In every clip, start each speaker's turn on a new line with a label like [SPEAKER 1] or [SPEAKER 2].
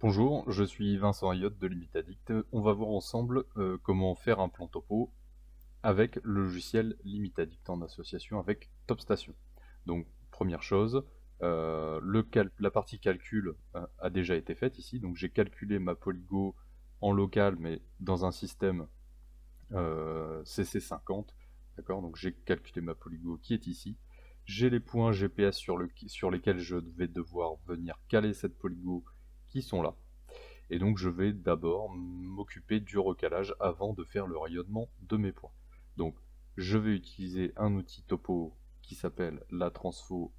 [SPEAKER 1] Bonjour, je suis Vincent Ayotte de Limitaddict. On va voir ensemble comment faire un plan topo avec le logiciel Limitaddict en association avec TopStation. Donc, première chose, la partie calcul a déjà été faite ici. Donc, j'ai calculé ma polygo en local, mais dans un système CC50. D'accord. Donc, j'ai calculé ma polygo qui est ici. J'ai les points GPS sur lesquels je vais devoir venir caler cette polygo qui sont là. Et donc je vais d'abord m'occuper du recalage avant de faire le rayonnement de mes points. Donc je vais utiliser un outil topo qui s'appelle la transfo,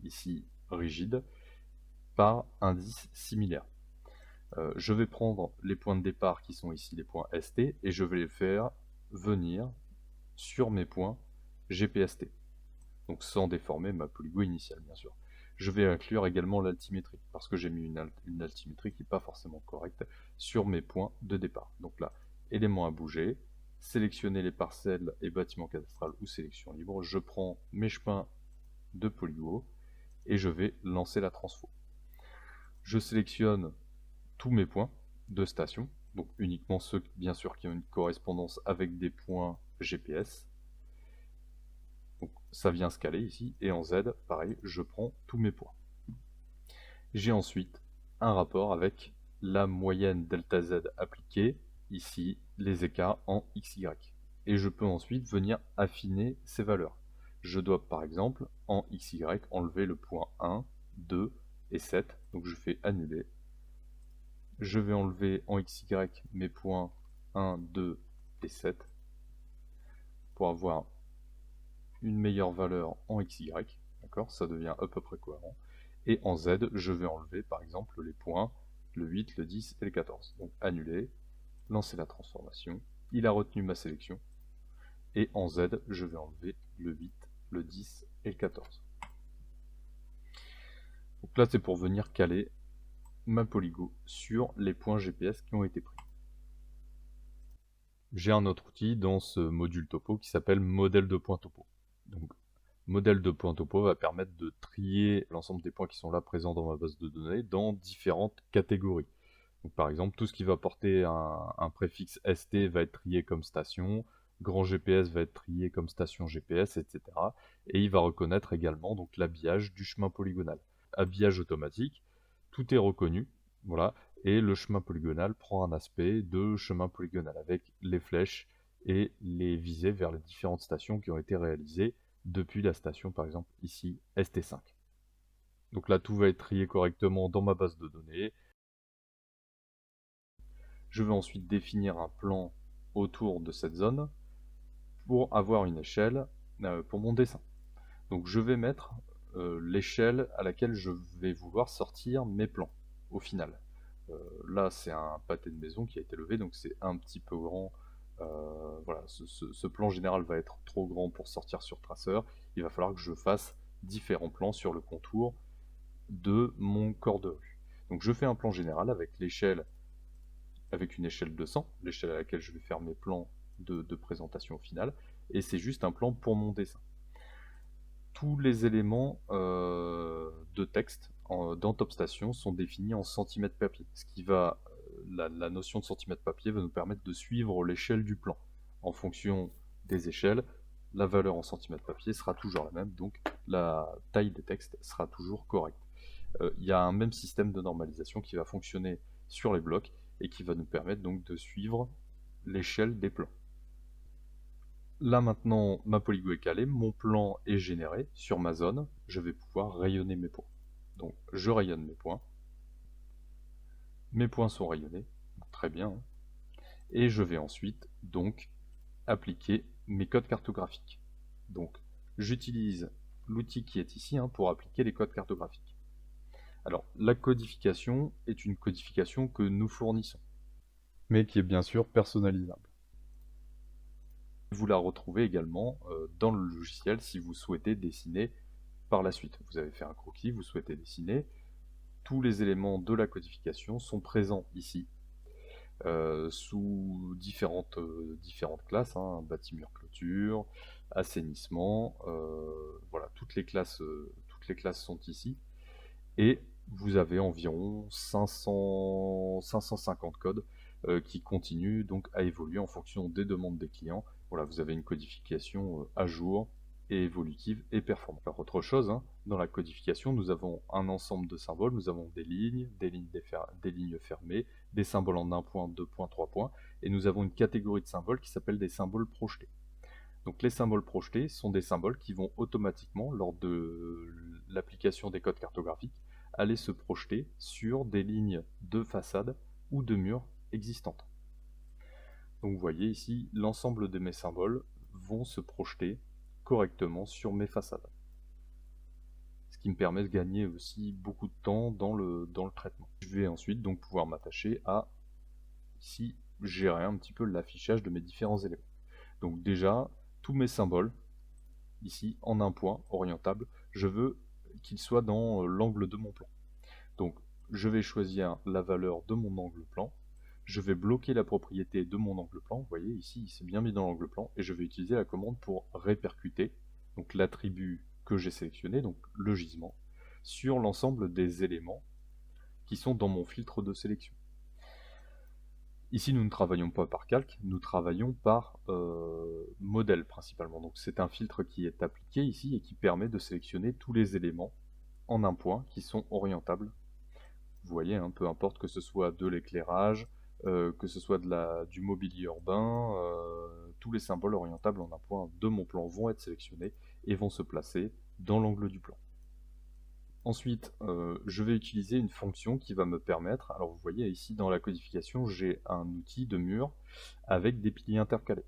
[SPEAKER 1] ici rigide, par indice similaire. Je vais prendre les points de départ qui sont ici les points ST et je vais les faire venir sur mes points GPST. Donc sans déformer ma polygo initiale bien sûr. Je vais inclure également l'altimétrie, parce que j'ai mis une altimétrie qui n'est pas forcément correcte sur mes points de départ. Donc là, éléments à bouger, sélectionner les parcelles et bâtiments cadastrales ou sélection libre, je prends mes chemins de polygo et je vais lancer la transfo. Je sélectionne tous mes points de station, donc uniquement ceux bien sûr qui ont une correspondance avec des points GPS. Donc ça vient se caler ici, et en Z, pareil, je prends tous mes points. J'ai ensuite un rapport avec la moyenne delta Z appliquée, ici les écarts en XY. Et je peux ensuite venir affiner ces valeurs. Je dois par exemple en XY enlever le point 1, 2 et 7, donc je fais annuler. Je vais enlever en XY mes points 1, 2 et 7 pour avoir une meilleure valeur en XY, d'accord, ça devient à peu près cohérent. Et en Z, je vais enlever par exemple les points, le 8, le 10 et le 14. Donc annuler, lancer la transformation, il a retenu ma sélection, et en Z, je vais enlever le 8, le 10 et le 14. Donc là, c'est pour venir caler ma polygo sur les points GPS qui ont été pris. J'ai un autre outil dans ce module topo qui s'appelle modèle de point topo. Donc, modèle de point topo va permettre de trier l'ensemble des points qui sont là présents dans ma base de données dans différentes catégories. Donc, par exemple, tout ce qui va porter un préfixe ST va être trié comme station, grand GPS va être trié comme station GPS, etc. Et il va reconnaître également donc l'habillage du chemin polygonal. Habillage automatique, tout est reconnu, voilà, et le chemin polygonal prend un aspect de chemin polygonal avec les flèches et les visées vers les différentes stations qui ont été réalisées depuis la station, par exemple ici ST5. Donc là, tout va être trié correctement dans ma base de données. Je vais ensuite définir un plan autour de cette zone pour avoir une échelle pour mon dessin. Donc je vais mettre l'échelle à laquelle je vais vouloir sortir mes plans au final. Là c'est un pâté de maison qui a été levé, donc c'est un petit peu grand. Voilà, ce plan général va être trop grand pour sortir sur traceur. Il va falloir que je fasse différents plans sur le contour de mon corps de rue. Donc je fais un plan général avec l'échelle, avec une échelle de 100, l'échelle à laquelle je vais faire mes plans de présentation au final, et c'est juste un plan pour mon dessin. Tous les éléments de texte dans TopStation sont définis en centimètres papier, ce qui va, la notion de centimètre papier va nous permettre de suivre l'échelle du plan. En fonction des échelles, la valeur en centimètres papier sera toujours la même, donc la taille des textes sera toujours correcte. Il y a un même système de normalisation qui va fonctionner sur les blocs et qui va nous permettre donc de suivre l'échelle des plans. Là maintenant, ma polygo est calée, mon plan est généré sur ma zone, je vais pouvoir rayonner mes points. Donc je rayonne mes points sont rayonnés, très bien, hein. Et je vais ensuite donc appliquer mes codes cartographiques. Donc j'utilise l'outil qui est ici pour appliquer les codes cartographiques. Alors la codification est une codification que nous fournissons, mais qui est bien sûr personnalisable. Vous la retrouvez également dans le logiciel si vous souhaitez dessiner par la suite. Vous avez fait un croquis, vous souhaitez dessiner. Tous les éléments de la codification sont présents ici, sous différentes classes, bâtiment, clôture, assainissement, voilà, toutes les classes sont ici. Et vous avez environ 550 codes qui continuent donc à évoluer en fonction des demandes des clients. Voilà, vous avez une codification à jour et évolutive et performante. Alors autre chose, hein, dans la codification, nous avons un ensemble de symboles, nous avons des lignes fermées, des symboles en 1 point, 2 points, 3 points, et nous avons une catégorie de symboles qui s'appelle des symboles projetés. Donc les symboles projetés sont des symboles qui vont automatiquement, lors de l'application des codes cartographiques, aller se projeter sur des lignes de façade ou de murs existantes. Donc vous voyez ici, l'ensemble de mes symboles vont se projeter correctement sur mes façades. Ce qui me permet de gagner aussi beaucoup de temps dans le traitement. Je vais ensuite donc pouvoir m'attacher à, ici, gérer un petit peu l'affichage de mes différents éléments. Donc déjà, tous mes symboles, ici, en un point, orientable, je veux qu'ils soient dans l'angle de mon plan. Donc, je vais choisir la valeur de mon angle plan, je vais bloquer la propriété de mon angle plan, vous voyez ici, il s'est bien mis dans l'angle plan, et je vais utiliser la commande pour répercuter, donc l'attribut que j'ai sélectionné, donc le gisement, sur l'ensemble des éléments qui sont dans mon filtre de sélection. Ici, nous ne travaillons pas par calque, nous travaillons par modèle principalement. Donc c'est un filtre qui est appliqué ici et qui permet de sélectionner tous les éléments en un point qui sont orientables. Vous voyez, hein, peu importe que ce soit de l'éclairage, que ce soit du mobilier urbain, tous les symboles orientables en un point de mon plan vont être sélectionnés et vont se placer dans l'angle du plan. Ensuite, je vais utiliser une fonction qui va me permettre, alors vous voyez ici dans la codification, j'ai un outil de mur avec des piliers intercalés.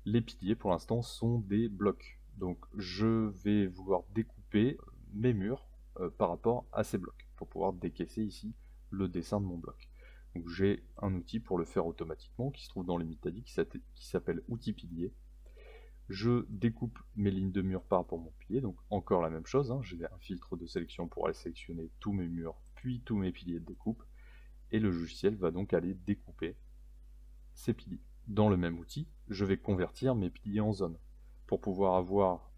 [SPEAKER 1] Les piliers pour l'instant sont des blocs, donc je vais vouloir découper mes murs par rapport à ces blocs, pour pouvoir décaisser ici le dessin de mon bloc. Donc j'ai un outil pour le faire automatiquement qui se trouve dans les Mitalis qui s'appelle outil pilier. Je découpe mes lignes de mur par rapport à mon pilier, donc encore la même chose, hein, j'ai un filtre de sélection pour aller sélectionner tous mes murs, puis tous mes piliers de découpe, et le logiciel va donc aller découper ces piliers. Dans le même outil, je vais convertir mes piliers en zones, pour pouvoir avoir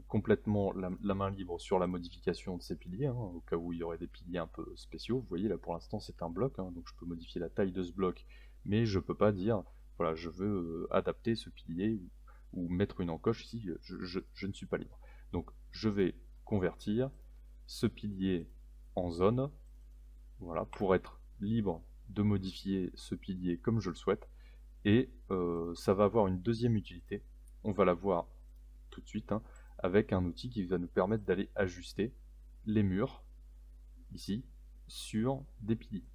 [SPEAKER 1] complètement la main libre sur la modification de ces piliers, hein, au cas où il y aurait des piliers un peu spéciaux. Vous voyez là pour l'instant c'est un bloc, hein, donc je peux modifier la taille de ce bloc, mais je peux pas dire, voilà, je veux adapter ce pilier ou mettre une encoche ici, je ne suis pas libre. Donc je vais convertir ce pilier en zone, voilà, pour être libre de modifier ce pilier comme je le souhaite, et ça va avoir une deuxième utilité, on va la voir tout de suite, hein, avec un outil qui va nous permettre d'aller ajuster les murs, ici, sur des piliers.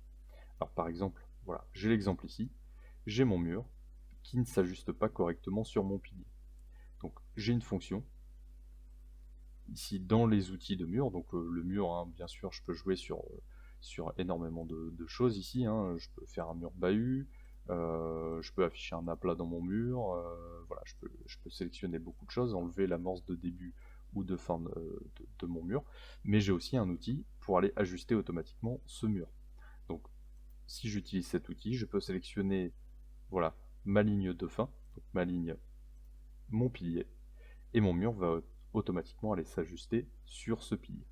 [SPEAKER 1] Alors par exemple, voilà, j'ai l'exemple ici, j'ai mon mur qui ne s'ajuste pas correctement sur mon pilier. Donc j'ai une fonction ici dans les outils de mur, donc le mur, hein, bien sûr, je peux jouer sur énormément de choses ici, hein. Je peux faire un mur bahut, je peux afficher un aplat dans mon mur, voilà, je peux sélectionner beaucoup de choses, enlever l'amorce de début ou de fin de mon mur, mais j'ai aussi un outil pour aller ajuster automatiquement ce mur. Donc si j'utilise cet outil, je peux sélectionner, voilà, ma ligne de fin, donc ma ligne, mon pilier, et mon mur va automatiquement aller s'ajuster sur ce pilier.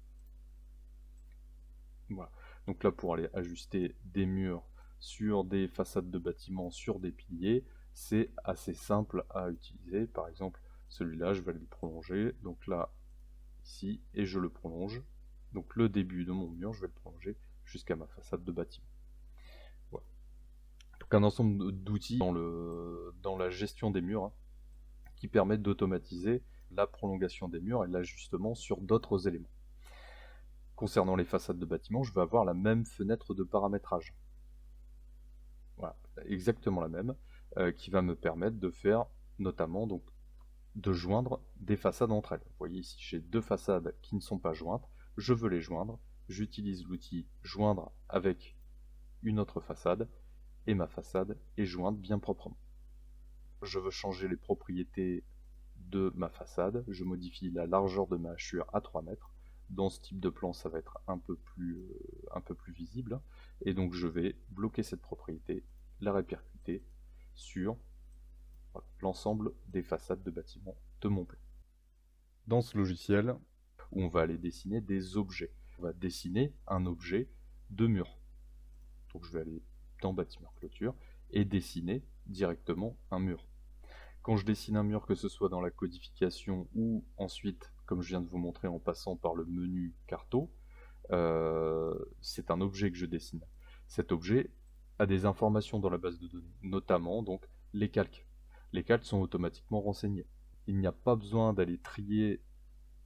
[SPEAKER 1] Voilà. Donc là, pour aller ajuster des murs sur des façades de bâtiments, sur des piliers, c'est assez simple à utiliser. Par exemple, celui-là, je vais le prolonger. Donc là, ici, et je le prolonge. Donc le début de mon mur, je vais le prolonger jusqu'à ma façade de bâtiment. Voilà. Donc un ensemble d'outils dans la gestion des murs, hein, qui permettent d'automatiser la prolongation des murs et l'ajustement sur d'autres éléments. Concernant les façades de bâtiments, je vais avoir la même fenêtre de paramétrage. Voilà, exactement la même, qui va me permettre de faire notamment donc de joindre des façades entre elles. Vous voyez ici, j'ai deux façades qui ne sont pas jointes, je veux les joindre, j'utilise l'outil joindre avec une autre façade, et ma façade est jointe bien proprement. Je veux changer les propriétés de ma façade, je modifie la largeur de ma hachure à 3 mètres. Dans ce type de plan, ça va être un peu plus visible, et donc je vais bloquer cette propriété, la répercuter sur, voilà, l'ensemble des façades de bâtiments de mon plan. Dans ce logiciel, où on va aller dessiner des objets. on va dessiner un objet de mur. Donc je vais aller dans bâtiment clôture et dessiner directement un mur. Quand je dessine un mur, que ce soit dans la codification ou ensuite, comme je viens de vous montrer en passant par le menu Carto, c'est un objet que je dessine. Cet objet a des informations dans la base de données, notamment donc les calques. Les calques sont automatiquement renseignés. Il n'y a pas besoin d'aller trier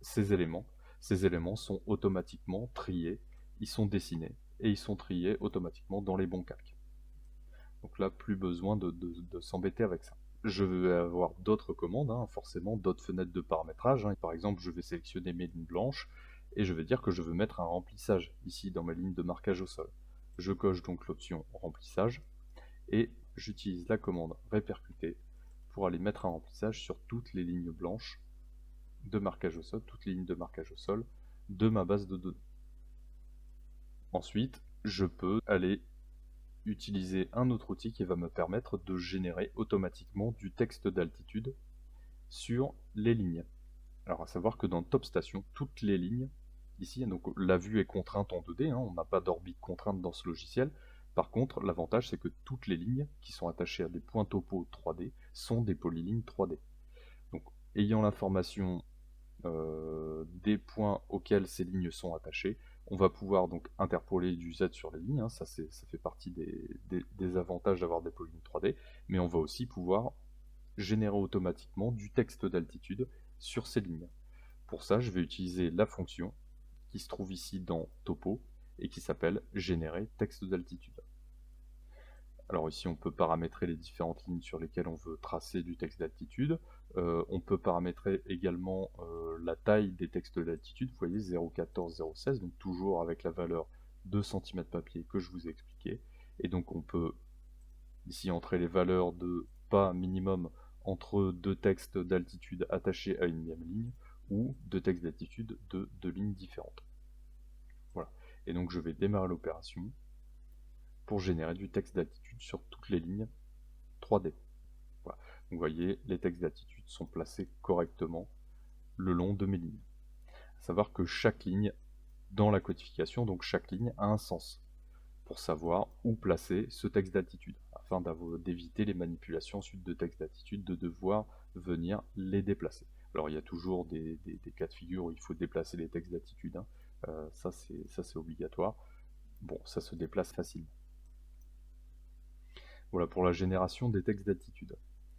[SPEAKER 1] ces éléments. Ces éléments sont automatiquement triés, ils sont dessinés et ils sont triés automatiquement dans les bons calques. Donc là, plus besoin de s'embêter avec ça. Je vais avoir d'autres commandes, forcément d'autres fenêtres de paramétrage. Par exemple, je vais sélectionner mes lignes blanches et je vais dire que je veux mettre un remplissage ici dans ma ligne de marquage au sol. Je coche donc l'option remplissage et j'utilise la commande répercuter pour aller mettre un remplissage sur toutes les lignes blanches de marquage au sol, toutes les lignes de marquage au sol de ma base de données. Ensuite, je peux aller utiliser un autre outil qui va me permettre de générer automatiquement du texte d'altitude sur les lignes. Alors à savoir que dans Top Station, toutes les lignes, ici, donc la vue est contrainte en 2D, on n'a pas d'orbite contrainte dans ce logiciel. Par contre, l'avantage c'est que toutes les lignes qui sont attachées à des points topo 3D sont des polylignes 3D. Donc ayant l'information des points auxquels ces lignes sont attachées, on va pouvoir donc interpoler du Z sur les lignes, ça fait partie des avantages d'avoir des polylignes 3D, mais on va aussi pouvoir générer automatiquement du texte d'altitude sur ces lignes. Pour ça, je vais utiliser la fonction qui se trouve ici dans Topo et qui s'appelle générer texte d'altitude. Alors ici, on peut paramétrer les différentes lignes sur lesquelles on veut tracer du texte d'altitude. On peut paramétrer également la taille des textes d'altitude. Vous voyez, 0,14, 0,16, donc toujours avec la valeur de centimètres papier que je vous ai expliqué. Et donc on peut ici entrer les valeurs de pas minimum entre deux textes d'altitude attachés à une même ligne ou deux textes d'altitude de deux lignes différentes. Voilà. Et donc je vais démarrer l'opération pour générer du texte d'altitude sur toutes les lignes 3D. Voilà. Donc vous voyez, les textes d'altitude sont placés correctement le long de mes lignes. À savoir que chaque ligne, dans la codification, donc chaque ligne a un sens pour savoir où placer ce texte d'altitude, afin d'éviter les manipulations ensuite de texte d'altitude, de devoir venir les déplacer. Alors il y a toujours des cas de figure où il faut déplacer les textes d'altitude, ça c'est obligatoire. Bon, ça se déplace facilement. Voilà pour la génération des textes d'altitude.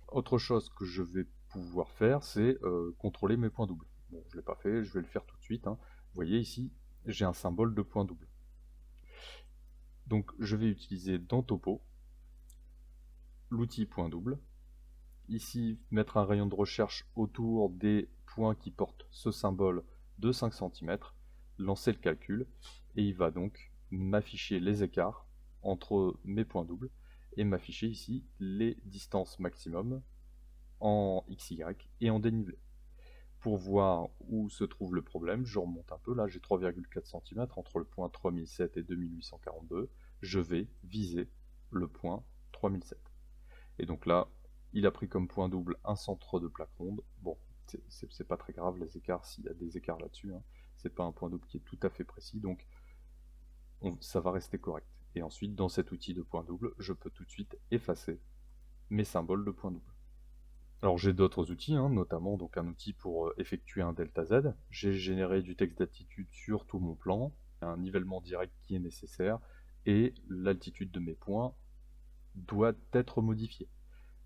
[SPEAKER 1] Autre chose que je vais pouvoir faire, c'est contrôler mes points doubles. Bon, je ne l'ai pas fait, je vais le faire tout de suite. Vous voyez ici, j'ai un symbole de point double. Donc je vais utiliser dans Topo l'outil point double. Ici, mettre un rayon de recherche autour des points qui portent ce symbole de 5 cm, lancer le calcul, et il va donc m'afficher les écarts entre mes points doubles et m'afficher ici les distances maximum en XY et en dénivelé. Pour voir où se trouve le problème, je remonte un peu, là j'ai 3,4 cm entre le point 3007 et 2842, je vais viser le point 3007. Et donc là, il a pris comme point double un centre de plaque ronde. Bon, c'est pas très grave les écarts, s'il y a des écarts là-dessus, c'est pas un point double qui est tout à fait précis, donc ça va rester correct. Et ensuite, dans cet outil de point double, je peux tout de suite effacer mes symboles de point double. Alors j'ai d'autres outils, notamment donc un outil pour effectuer un delta Z. J'ai généré du texte d'altitude sur tout mon plan, un nivellement direct qui est nécessaire, et l'altitude de mes points doit être modifiée.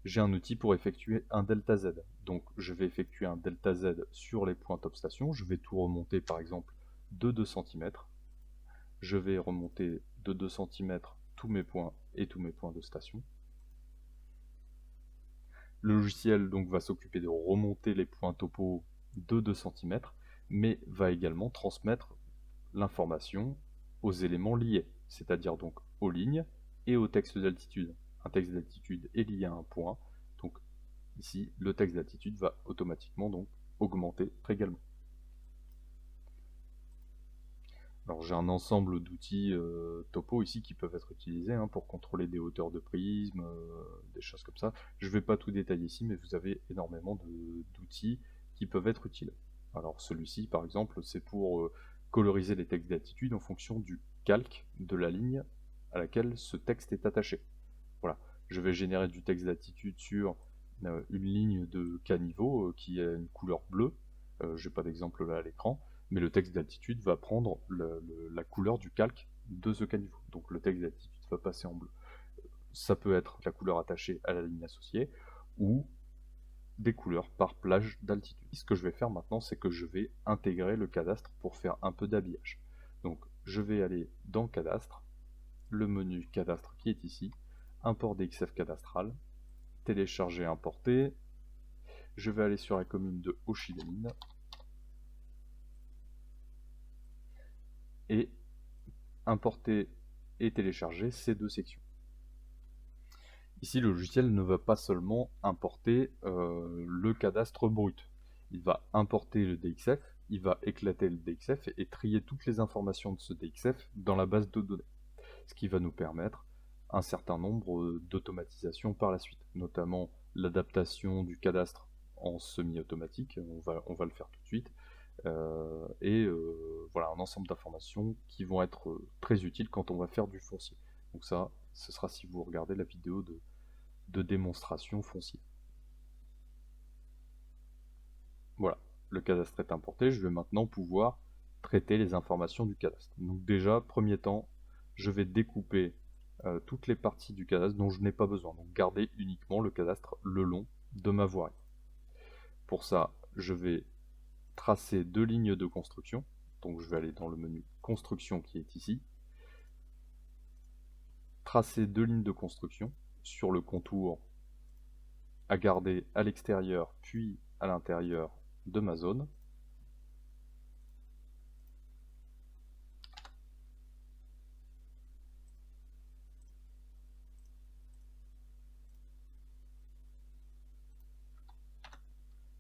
[SPEAKER 1] J'ai un outil pour effectuer un delta Z. Donc je vais effectuer un delta Z sur les points top station. Je vais tout remonter par exemple de 2 cm. Je vais remonter de 2 cm tous mes points et tous mes points de station. Le logiciel donc va s'occuper de remonter les points topo de 2 cm, mais va également transmettre l'information aux éléments liés, c'est-à-dire donc aux lignes et au texte d'altitude. Un texte d'altitude est lié à un point, donc ici le texte d'altitude va automatiquement donc augmenter également. Alors j'ai un ensemble d'outils topo ici qui peuvent être utilisés pour contrôler des hauteurs de prisme, des choses comme ça. Je ne vais pas tout détailler ici, mais vous avez énormément d'outils qui peuvent être utiles. Alors celui-ci par exemple, c'est pour coloriser les textes d'attitude en fonction du calque de la ligne à laquelle ce texte est attaché. Voilà, je vais générer du texte d'attitude sur une ligne de caniveau qui a une couleur bleue. Je n'ai pas d'exemple là à l'écran, mais le texte d'attitude va prendre la couleur du calque de ce caniveau. Donc le texte d'attitude va passer en bleu. Ça peut être la couleur attachée à la ligne associée ou des couleurs par plage d'altitude. Ce que je vais faire maintenant, c'est que je vais intégrer le cadastre pour faire un peu d'habillage. Donc je vais aller dans Cadastre, le menu Cadastre qui est ici, import DXF cadastral, télécharger, importer. Je vais aller sur la commune de Auchy-les-Mines et importer et télécharger ces deux sections. Ici, le logiciel ne va pas seulement importer le cadastre brut. Il va importer le DXF, il va éclater le DXF et trier toutes les informations de ce DXF dans la base de données. Ce qui va nous permettre un certain nombre d'automatisations par la suite, notamment l'adaptation du cadastre en semi-automatique, on va le faire tout de suite, voilà, un ensemble d'informations qui vont être très utiles quand on va faire du foncier. Donc ça, ce sera si vous regardez la vidéo de démonstration foncier. Voilà, le cadastre est importé, je vais maintenant pouvoir traiter les informations du cadastre. Donc déjà, premier temps, je vais découper toutes les parties du cadastre dont je n'ai pas besoin, donc garder uniquement le cadastre le long de ma voirie. Pour ça, je vais tracer deux lignes de construction, donc je vais aller dans le menu construction qui est ici, tracer deux lignes de construction sur le contour à garder à l'extérieur puis à l'intérieur de ma zone.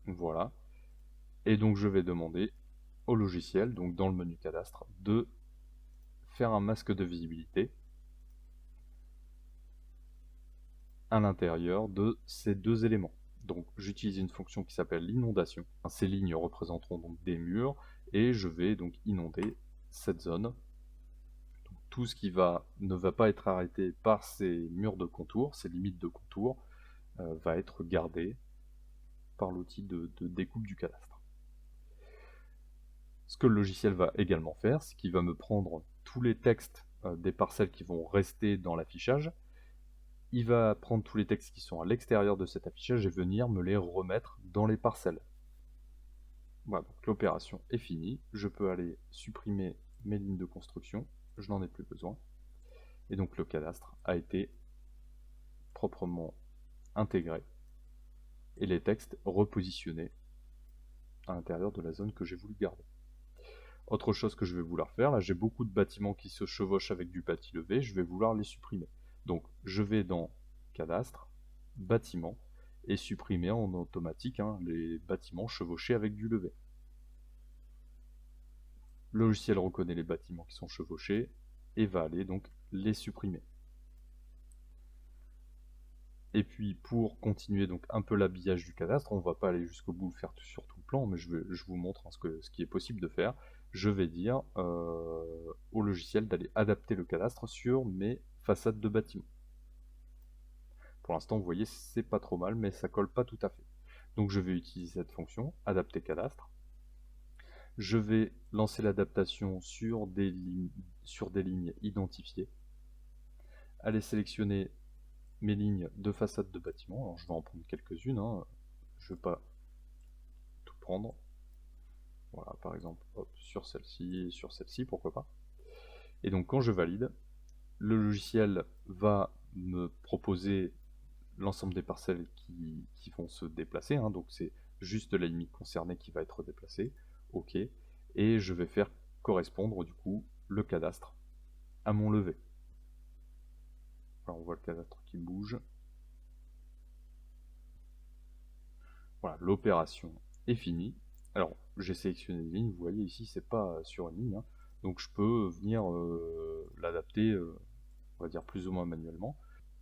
[SPEAKER 1] Voilà. Et donc je vais demander au logiciel, donc dans le menu cadastre, de faire un masque de visibilité à l'intérieur de ces deux éléments. Donc j'utilise une fonction qui s'appelle l'inondation. Ces lignes représenteront donc des murs et je vais donc inonder cette zone. Donc, tout ce qui ne va pas être arrêté par ces murs de contour, ces limites de contour, va être gardé par l'outil de découpe du cadastre. Ce que le logiciel va également faire, c'est qu'il va me prendre tous les textes des parcelles qui vont rester dans l'affichage. Il va prendre tous les textes qui sont à l'extérieur de cet affichage et venir me les remettre dans les parcelles. Voilà, donc l'opération est finie. Je peux aller supprimer mes lignes de construction. Je n'en ai plus besoin. Et donc le cadastre a été proprement intégré et les textes repositionnés à l'intérieur de la zone que j'ai voulu garder. Autre chose que je vais vouloir faire, là j'ai beaucoup de bâtiments qui se chevauchent avec du bâti levé, je vais vouloir les supprimer. Donc je vais dans Cadastre, Bâtiments, et supprimer en automatique les bâtiments chevauchés avec du levé. Le logiciel reconnaît les bâtiments qui sont chevauchés et va aller donc les supprimer. Et puis pour continuer donc un peu l'habillage du cadastre, on ne va pas aller jusqu'au bout faire sur tout le plan, mais je vous montre ce qui est possible de faire. Je vais dire au logiciel d'aller adapter le cadastre sur mes façades de bâtiments. Pour l'instant, vous voyez, c'est pas trop mal, mais ça colle pas tout à fait. Donc je vais utiliser cette fonction, adapter cadastre. Je vais lancer l'adaptation sur des lignes identifiées. Aller sélectionner mes lignes de façade de bâtiment. Alors je vais en prendre quelques-unes, je ne vais pas tout prendre. Voilà, par exemple, hop, sur celle-ci et sur celle-ci, pourquoi pas. Et donc quand je valide, le logiciel va me proposer l'ensemble des parcelles qui vont se déplacer, donc c'est juste la limite concernée qui va être déplacée, ok, et je vais faire correspondre du coup le cadastre à mon levé. Alors on voit le cadastre qui bouge. Voilà, l'opération est finie. Alors, j'ai sélectionné des lignes, vous voyez ici, c'est pas sur une ligne, donc je peux venir l'adapter, on va dire plus ou moins manuellement.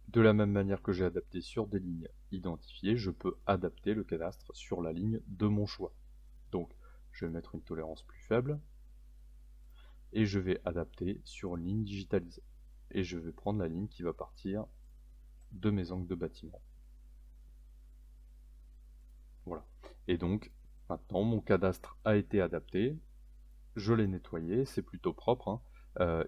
[SPEAKER 1] De la même manière que j'ai adapté sur des lignes identifiées, je peux adapter le cadastre sur la ligne de mon choix. Donc, je vais mettre une tolérance plus faible. et je vais adapter sur une ligne digitalisée. Et je vais prendre la ligne qui va partir de mes angles de bâtiment. Voilà. Et donc, maintenant, mon cadastre a été adapté, je l'ai nettoyé, c'est plutôt propre, hein.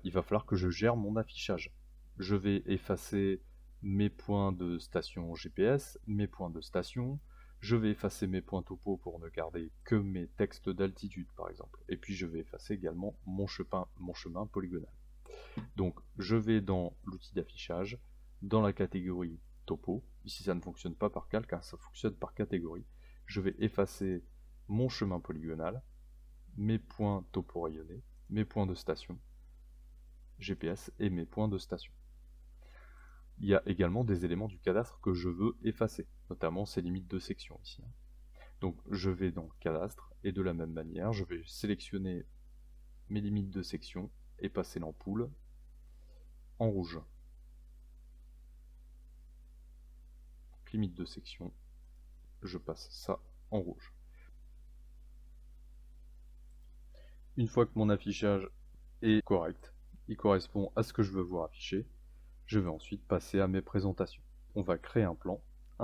[SPEAKER 1] Il va falloir que je gère mon affichage. Je vais effacer mes points de station GPS, mes points de station, je vais effacer mes points topo pour ne garder que mes textes d'altitude par exemple. Et puis je vais effacer également mon chemin polygonal. Donc je vais dans l'outil d'affichage, dans la catégorie topo. Ici ça ne fonctionne pas par calque, hein, ça fonctionne par catégorie. Je vais effacer mon chemin polygonal, mes points topo rayonnés, mes points de station GPS et mes points de station. Il y a également des éléments du cadastre que je veux effacer, notamment ces limites de section ici. Donc je vais dans cadastre et de la même manière, je vais sélectionner mes limites de section et passer l'ampoule en rouge. Donc, limite de section, je passe ça en rouge. Une fois que mon affichage est correct, il correspond à ce que je veux voir afficher, je vais ensuite passer à mes présentations. On va créer un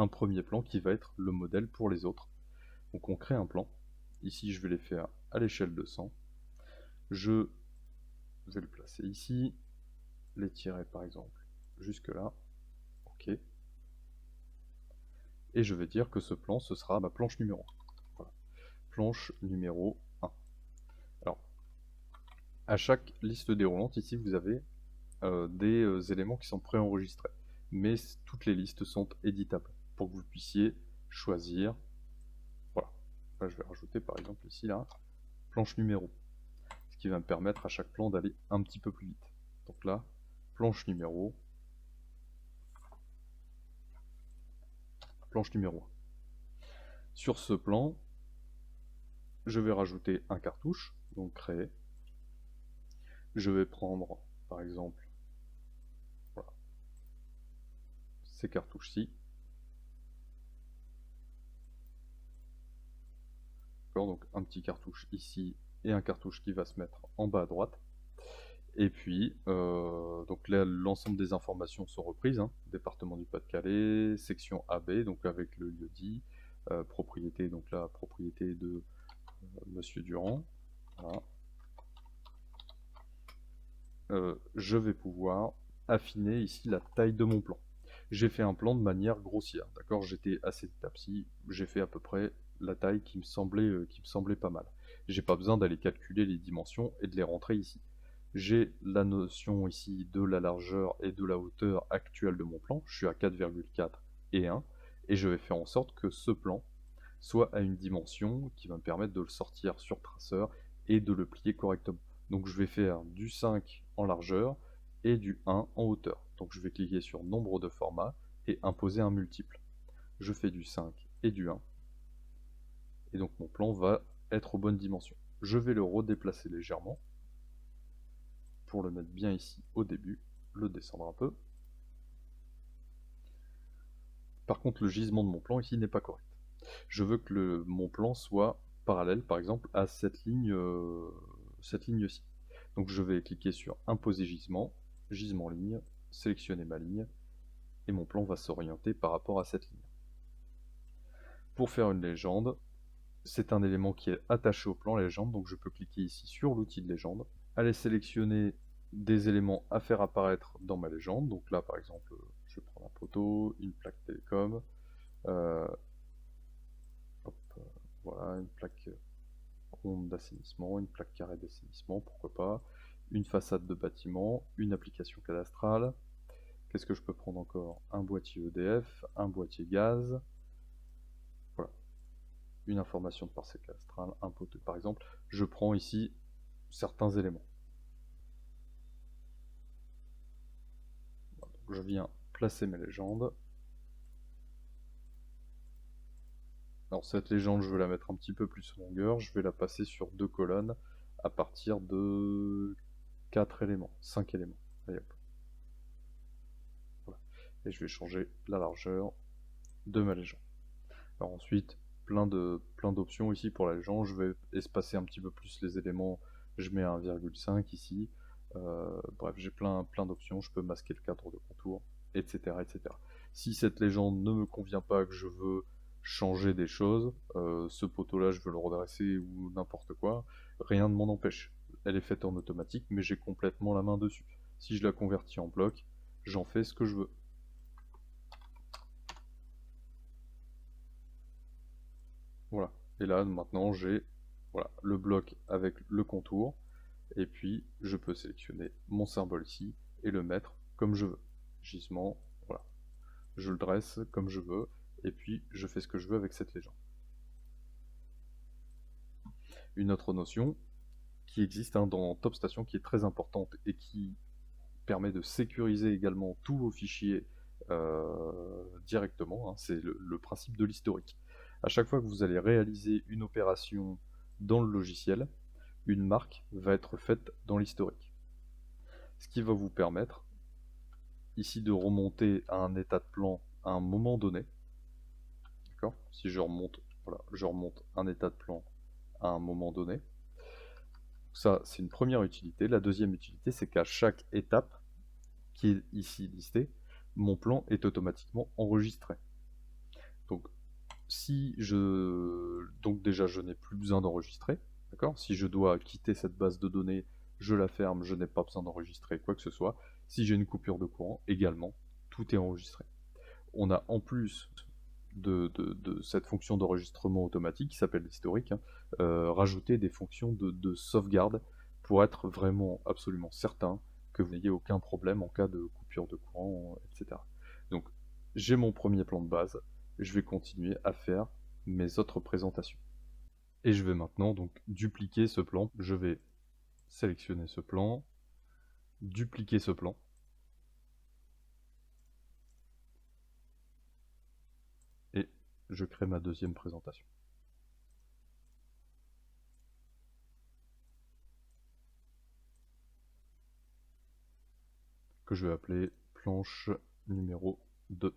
[SPEAKER 1] premier plan qui va être le modèle pour les autres. Donc on crée un plan. Ici, je vais les faire à l'échelle de 100. Je vais le placer ici, les tirer par exemple jusque là. OK. Et je vais dire que ce plan, ce sera ma planche numéro 1. Voilà. Planche numéro 1. Alors, à chaque liste déroulante, ici, vous avez des éléments qui sont préenregistrés. Mais toutes les listes sont éditables pour que vous puissiez choisir. Voilà. Là, je vais rajouter par exemple ici, là, planche numéro. Ce qui va me permettre à chaque plan d'aller un petit peu plus vite. Donc là, planche numéro 1. Sur ce plan, je vais rajouter un cartouche, donc créer. Je vais prendre, par exemple, voilà, ces cartouches-ci. Donc un petit cartouche ici et un cartouche qui va se mettre en bas à droite. Et puis, donc là, l'ensemble des informations sont reprises, hein. Département du Pas-de-Calais, section AB, donc avec le lieu-dit, propriété, donc la propriété de Monsieur Durand. Voilà. Je vais pouvoir affiner ici la taille de mon plan. J'ai fait un plan de manière grossière, d'accord? J'étais à cette étape-ci, j'ai fait à peu près la taille qui me semblait pas mal. J'ai pas besoin d'aller calculer les dimensions et de les rentrer ici. J'ai la notion ici de la largeur et de la hauteur actuelle de mon plan. Je suis à 4,4 et 1, et je vais faire en sorte que ce plan soit à une dimension qui va me permettre de le sortir sur traceur et de le plier correctement. Donc je vais faire du 5 en largeur et du 1 en hauteur. Donc je vais cliquer sur nombre de formats et imposer un multiple. Je fais du 5 et du 1. Et donc mon plan va être aux bonnes dimensions. Je vais le redéplacer légèrement pour le mettre bien ici au début, le descendre un peu. Par contre, le gisement de mon plan ici n'est pas correct. Je veux que mon plan soit parallèle, par exemple, à cette ligne-ci. Donc je vais cliquer sur Imposer gisement, gisement ligne, sélectionner ma ligne, et mon plan va s'orienter par rapport à cette ligne. Pour faire une légende, c'est un élément qui est attaché au plan légende, donc je peux cliquer ici sur l'outil de légende, aller sélectionner des éléments à faire apparaître dans ma légende. Donc là, par exemple, je vais prendre un poteau, une plaque télécom, voilà, une plaque ronde d'assainissement, une plaque carrée d'assainissement, pourquoi pas, une façade de bâtiment, une application cadastrale. Qu'est-ce que je peux prendre encore? Un boîtier EDF, un boîtier gaz, voilà, une information de parcelle cadastrale, un poteau. Par exemple, je prends ici certains éléments. Donc je viens placer mes légendes. Alors cette légende, je vais la mettre un petit peu plus longueur, je vais la passer sur 2 colonnes à partir de 4 éléments, 5 éléments. Allez, hop. Voilà. Et je vais changer la largeur de ma légende. Alors ensuite, plein d'options ici pour la légende. Je vais espacer un petit peu plus les éléments je mets un 1,5 ici. Bref, j'ai plein d'options, je peux masquer le cadre de contour, etc., etc. Si cette légende ne me convient pas, que je veux changer des choses, ce poteau-là, je veux le redresser ou n'importe quoi, rien ne m'en empêche. Elle est faite en automatique, mais j'ai complètement la main dessus. Si je la convertis en bloc, j'en fais ce que je veux. Voilà. Et là, maintenant, j'ai voilà, le bloc avec le contour. Et puis, je peux sélectionner mon symbole ici et le mettre comme je veux. Gisement, voilà. Je le dresse comme je veux. Et puis, je fais ce que je veux avec cette légende. Une autre notion qui existe dans TopStation, qui est très importante et qui permet de sécuriser également tous vos fichiers directement, hein, c'est le principe de l'historique. À chaque fois que vous allez réaliser une opération dans le logiciel, une marque va être faite dans l'historique. Ce qui va vous permettre ici de remonter à un état de plan à un moment donné. D'accord ? Si je remonte, voilà, je remonte un état de plan à un moment donné. Ça, c'est une première utilité. La deuxième utilité, c'est qu'à chaque étape qui est ici listée, mon plan est automatiquement enregistré. Donc, donc déjà, je n'ai plus besoin d'enregistrer. D'accord ? Si je dois quitter cette base de données, je la ferme, je n'ai pas besoin d'enregistrer quoi que ce soit. Si j'ai une coupure de courant, également, tout est enregistré. On a en plus de cette fonction d'enregistrement automatique qui s'appelle l'historique, hein, rajouter des fonctions de sauvegarde pour être vraiment absolument certain que vous n'ayez aucun problème en cas de coupure de courant, etc. Donc j'ai mon premier plan de base, je vais continuer à faire mes autres présentations. Et je vais maintenant donc dupliquer ce plan. Je vais sélectionner ce plan, dupliquer ce plan. Et je crée ma deuxième présentation, que je vais appeler planche numéro 2.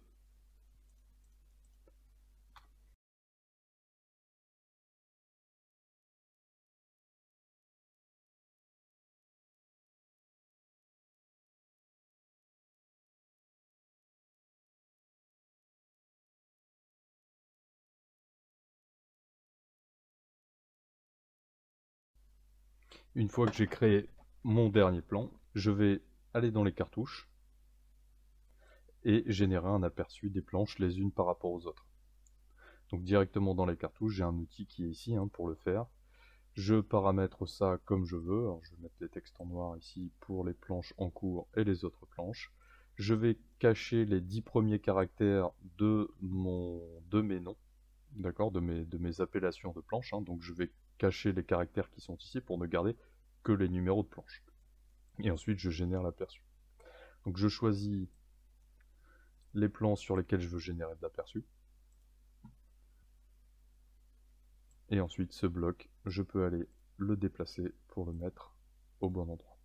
[SPEAKER 1] Une fois que j'ai créé mon dernier plan, je vais aller dans les cartouches et générer un aperçu des planches les unes par rapport aux autres. Donc directement dans les cartouches, j'ai un outil qui est ici pour le faire. Je paramètre ça comme je veux. Alors, je vais mettre les textes en noir ici pour les planches en cours et les autres planches. Je vais cacher les 10 premiers caractères de mes noms, d'accord, de mes appellations de planches. Donc je vais cacher les caractères qui sont ici pour ne garder que les numéros de planches. Et ensuite, je génère l'aperçu. Donc je choisis les plans sur lesquels je veux générer de l'aperçu. Et ensuite, ce bloc, je peux aller le déplacer pour le mettre au bon endroit.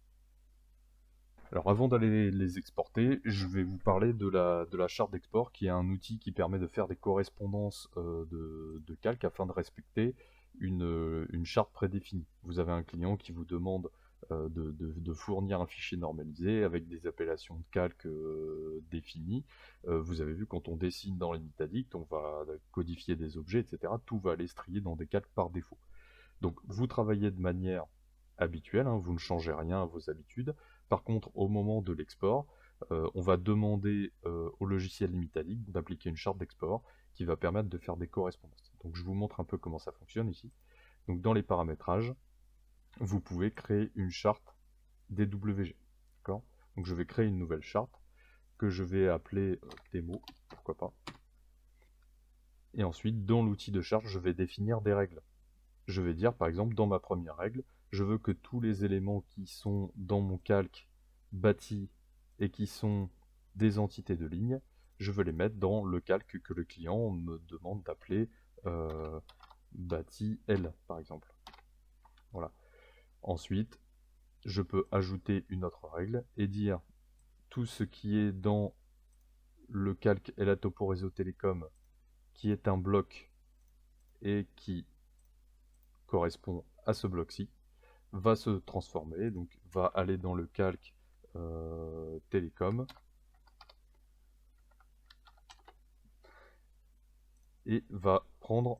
[SPEAKER 1] Alors avant d'aller les exporter, je vais vous parler de la charte d'export, qui est un outil qui permet de faire des correspondances de calque afin de respecter une charte prédéfinie. Vous avez un client qui vous demande de fournir un fichier normalisé avec des appellations de calque définies. Vous avez vu, quand on dessine dans l'Imitadict, on va codifier des objets, etc. Tout va aller se trier dans des calques par défaut. Donc vous travaillez de manière habituelle, vous ne changez rien à vos habitudes. Par contre, au moment de l'export, on va demander au logiciel Imitadict d'appliquer une charte d'export qui va permettre de faire des correspondances. Donc je vous montre un peu comment ça fonctionne ici. Donc dans les paramétrages, vous pouvez créer une charte DWG. Donc je vais créer une nouvelle charte que je vais appeler démo, pourquoi pas. Et ensuite, dans l'outil de charte, je vais définir des règles. Je vais dire, par exemple, dans ma première règle, je veux que tous les éléments qui sont dans mon calque bâti et qui sont des entités de ligne, je veux les mettre dans le calque que le client me demande d'appeler bâti L, par exemple. Voilà. Ensuite, je peux ajouter une autre règle et dire tout ce qui est dans le calque et la topo réseau télécom, qui est un bloc et qui correspond à ce bloc-ci, va se transformer, donc va aller dans le calque télécom et va prendre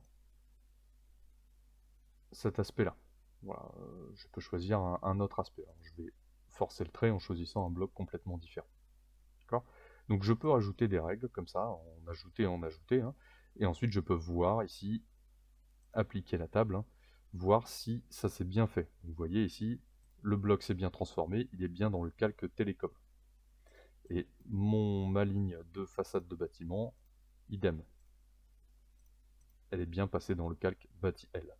[SPEAKER 1] cet aspect-là. Voilà, je peux choisir un autre aspect. Alors, je vais forcer le trait en choisissant un bloc complètement différent. D'accord ? Donc je peux rajouter des règles comme ça, en ajouter, hein, et ensuite je peux voir ici, appliquer la table, hein, voir si ça s'est bien fait. Vous voyez ici, le bloc s'est bien transformé, il est bien dans le calque télécom. Et ma ligne de façade de bâtiment, idem. Elle est bien passée dans le calque bâti-L.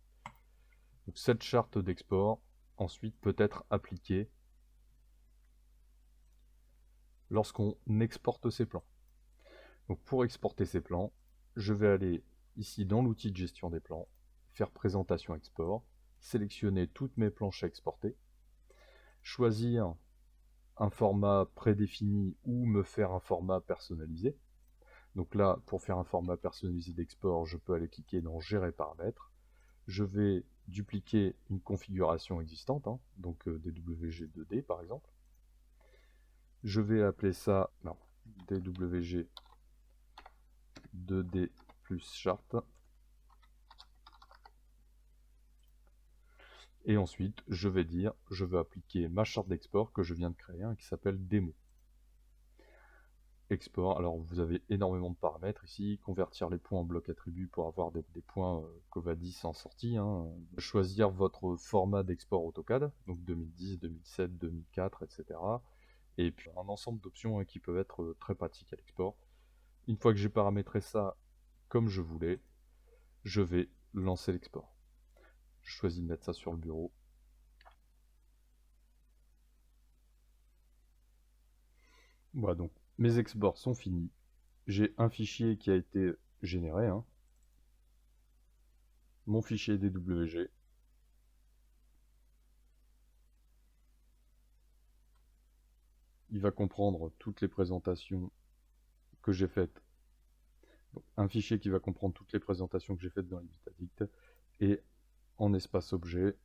[SPEAKER 1] Donc cette charte d'export, ensuite, peut être appliquée lorsqu'on exporte ces plans. Donc pour exporter ces plans, je vais aller ici dans l'outil de gestion des plans, faire présentation export, sélectionner toutes mes planches à exporter, choisir un format prédéfini ou me faire un format personnalisé. Donc là, pour faire un format personnalisé d'export, je peux aller cliquer dans Gérer paramètres. Je vais dupliquer une configuration existante, hein, donc DWG2D par exemple. Je vais appeler ça DWG2D plus charte. Et ensuite, je vais dire, je veux appliquer ma charte d'export que je viens de créer, hein, qui s'appelle démo. Export, alors vous avez énormément de paramètres ici, convertir les points en blocs attributs pour avoir des points Covadis en sortie, hein. Choisir votre format d'export AutoCAD, donc 2010, 2007, 2004, etc. Et puis un ensemble d'options, hein, qui peuvent être très pratiques à l'export. Une fois que j'ai paramétré ça comme je voulais, je vais lancer l'export. Je choisis de mettre ça sur le bureau. Voilà, donc mes exports sont finis. J'ai un fichier qui a été généré, hein. Mon fichier DWG. Il va comprendre toutes les présentations que j'ai faites. Donc, un fichier qui va comprendre toutes les présentations que j'ai faites dans Evitadict et en espace objet,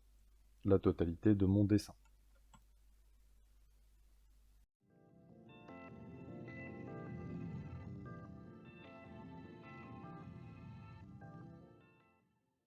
[SPEAKER 1] la totalité de mon dessin.